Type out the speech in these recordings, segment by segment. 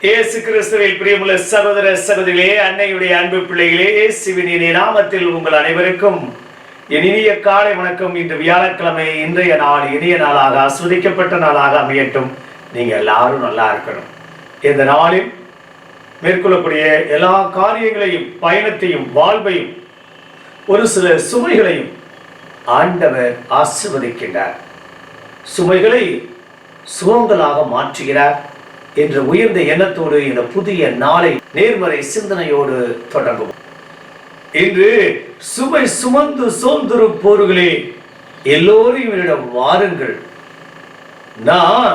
இயேசு கிறிஸ்துவில் பிரியமுள்ள சகோதர சகோதரிகளே, அன்னையுடைய அன்பு பிள்ளைகளே, இயேசுவின் இனிய நாமத்தில் உங்கள் அனைவருக்கும் என் இனிய காலை வணக்கம். இன்று வியாழக்கிழமை, இன்றைய நாள் இனிய நாளாக ஆஸ்வதிக்கப்பட்ட நாளாக அமையட்டும். நீங்க எல்லாரும் நல்லா இருக்கணும். இந்த நாளில் மேற்கொள்ளக்கூடிய எல்லா காரியங்களையும், பயணத்தையும், வாழ்வையும், ஒரு சில சுமைகளையும் ஆண்டவர் ஆசீர்வதிக்கின்றார். சுமைகளை சுகங்களாக மாற்றுகிறார் என்ற உயர்ந்த எண்ணத்தோடு இந்த புதிய நாளை நேர்மறை சிந்தனையோடு தொடங்கும். இன்று சுமை சுமந்து சோர்ந்திருப்போர்களே, எல்லோரும் என்னிடம் வாருங்கள், நான்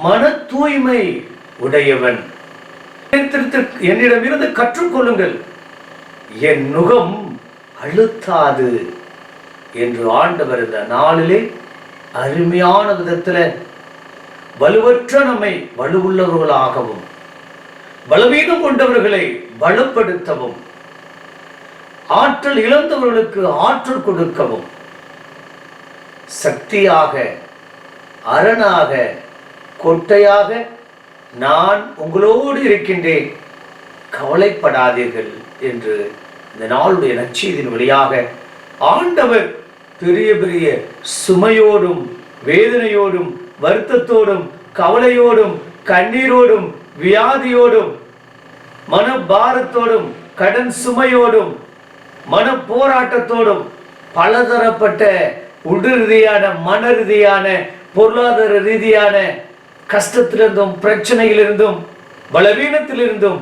மன தூய்மை உடையவன், என்னிடமிருந்து கற்றுக்கொள்ளுங்கள், என் நுகம் அழுத்தாது என்று ஆண்டவர் இந்த நாளிலே அருமையான விதத்தில் வலுவற்ற நம்மை வலுவுள்ளவர்களாகவும், பலவீனம் கொண்டவர்களை பலப்படுத்தவும், ஆற்றல் இழந்தவர்களுக்கு ஆற்றல் கொடுக்கவும், சக்தியாக, அரணாக, கோட்டையாக நான் உங்களோடு இருக்கின்றேன், கவலைப்படாதீர்கள் என்று இந்த நாளுடைய நற்செய்தியின் வழியாக ஆண்டவர் பெரிய பெரிய சுமையோடும், வேதனையோடும், வருத்தத்தோடும், கவலையோடும், கண்ணீரோடும், வியாதியோடும், மனபாரத்தோடும், கடன் சுமையோடும், மன போராட்டத்தோடும், பலதரப்பட்ட உடல் ரீதியான, மன ரீதியான, பொருளாதார ரீதியான கஷ்டத்திலிருந்தும், பிரச்சனையிலிருந்தும், பலவீனத்திலிருந்தும்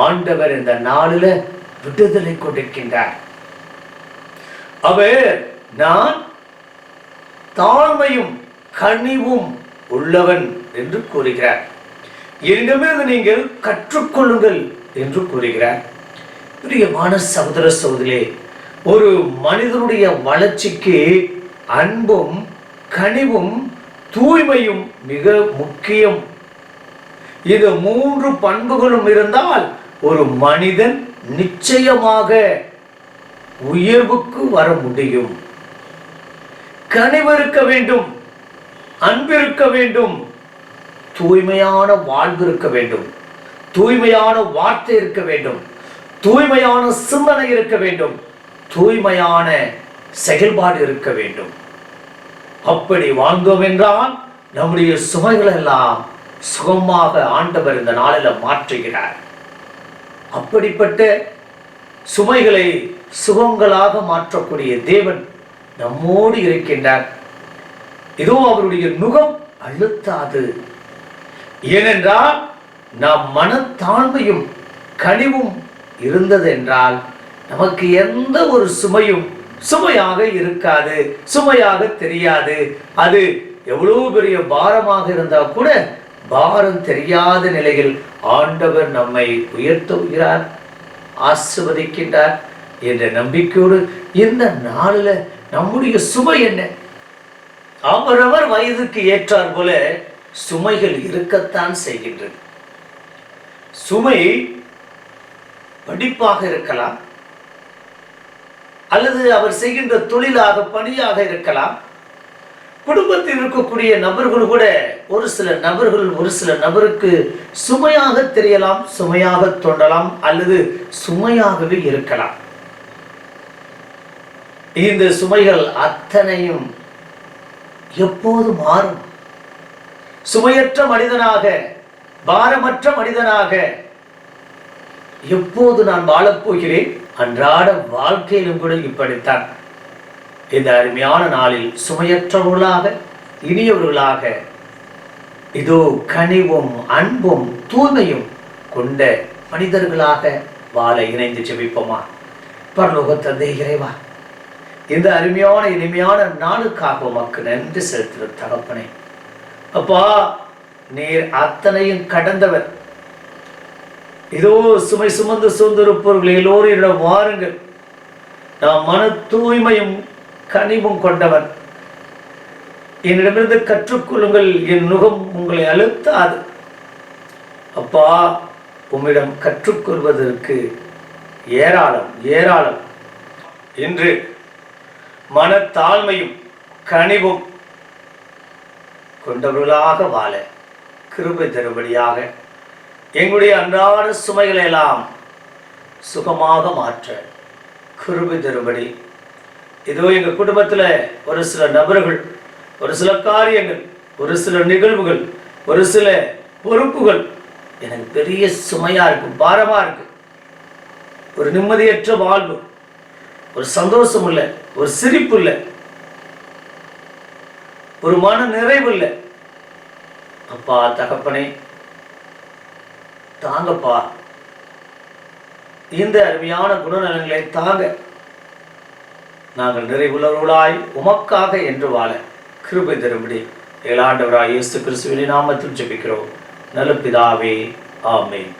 ஆண்டவர் இந்த நாளில் விடுதலை கொடுக்கின்றார். அவர் நான் தாழ்மையும் கனிவும் உள்ளவன் என்று கூறுகிறார். என்னிடமிருந்து நீங்கள் கற்றுக்கொள்ளுங்கள் என்று கூறுகிறார். பிரியமான சகோதர சகோதரிகளே, ஒரு மனிதனுடைய வளர்ச்சிக்கு அன்பும் கனிவும் தூய்மையும் மிக முக்கியம். இது மூன்று பண்புகளும் இருந்தால் ஒரு மனிதன் நிச்சயமாக உயர்வுக்கு வர முடியும். கனிவு இருக்க வேண்டும், அன்பு இருக்க வேண்டும், தூய்மையான வாழ்வு இருக்க வேண்டும், தூய்மையான வார்த்தை இருக்க வேண்டும், தூய்மையான சிந்தனை இருக்க வேண்டும், தூய்மையான செயல்பாடு இருக்க வேண்டும். அப்படி வாழ்ந்தோம் என்றால் நம்முடைய சுமைகள் எல்லாம் சுகமாக ஆண்டவர் இந்த நாளில் மாற்றுகிறார். அப்படிப்பட்ட சுமைகளை சுகங்களாக மாற்றக்கூடிய தேவன் நம்மோடு இருக்கின்றார். இதோ அவருடைய நுகம் அழுத்தாது. ஏனென்றால் நாம் மனத்தாழ்மையும் கனிவும் இருந்தது என்றால் நமக்கு எந்த ஒரு சுமையும் சுமையாக இருக்காது, சுமையாக தெரியாது. அது எவ்வளவு பெரிய பாரமாக இருந்தால் கூட பாரம் தெரியாத நிலையில் ஆண்டவர் நம்மை உயர்த்துகிறார், ஆசீர்வதிக்கின்றார் என்ற நம்பிக்கையோடு இந்த நாளில் நம்முடைய சுமை என்ன? அவரவர் வயதுக்கு ஏற்றார் போல சுமைகள் இருக்கத்தான் செய்கின்றது. சுமை படிப்பாக இருக்கலாம், அல்லது அவர் செய்கின்ற தொழிலாக, பணியாக இருக்கலாம். குடும்பத்தில் இருக்கக்கூடிய நபர்கள் கூட ஒரு சில நபருக்கு சுமையாக தெரியலாம், சுமையாக தோன்றலாம், அல்லது சுமையாகவே இருக்கலாம். இந்த சுமைகள் அத்தனையும் எப்போது மாறும்? சுமையற்ற மனிதனாக, பாரமற்ற மனிதனாக எப்போது நான் வாழப்போகிறேன்? அன்றாட வாழ்க்கையிலும் கூட இப்படித்தான். இந்த அருமையான நாளில் சுமையற்றவர்களாக, இனியவர்களாக, இதோ கனிவும் அன்பும் தூய்மையும் கொண்ட மனிதர்களாக வாழ இணைந்து ஜெபிப்போமா? பரலோக தந்தை இறைவா, இந்த அருமையான இனிமையான நாளுக்காக உமக்கு நன்றி செலுத்துகிற தகப்பனே. அப்பா, நீர் அத்தனையும் கடந்தவர். இதோ சுமை சுமந்து சோர்ந்திருப்பவர்கள் எல்லோரும் வாருங்கள், நான் மன தூய்மையும் கனிவும் கொண்டவன், என்னிடமிருந்து கற்றுக்கொள்ளுங்கள், என் நுகம் உங்களை அழுத்தாது. அப்பா, உம்மிடம் கற்றுக்கொள்வதற்கு ஏராளம் ஏராளம். இன்று மனத்தாழ்மையும் கனிவும் கொண்டவர்களாக வாழ கிருபை தரும்படியாக எங்களுடைய அன்றாட சுமைகளை எல்லாம் சுகமாக மாற்ற கிருபை தரும்படி இதோ எங்கள் குடும்பத்தில் ஒரு சில நபர்கள், ஒரு சில காரியங்கள், ஒரு சில நிகழ்வுகள், ஒரு சில பொறுப்புகள் எனக்கு பெரிய சுமையா இருக்கு, பாரமா இருக்கு. ஒரு நிம்மதியற்ற வாழ்வு, ஒரு சந்தோஷம் இல்லை, ஒரு சிரிப்பு இல்லை, ஒரு மன நிறைவு இல்லை. அப்பா தகப்பனே தாங்கப்பா, இந்த அருமையான குணநலங்களை தாங்க. நாங்கள் நிறைவுள்ளவர்களாய் உமக்காக என்று வாழ கிருபை தரும்படி எங்கள் ஆண்டவராய் இயேசு கிறிஸ்துவின் நாமத்தில் ஜெபிக்கிறோம் நல்ல பிதாவே, ஆமென்.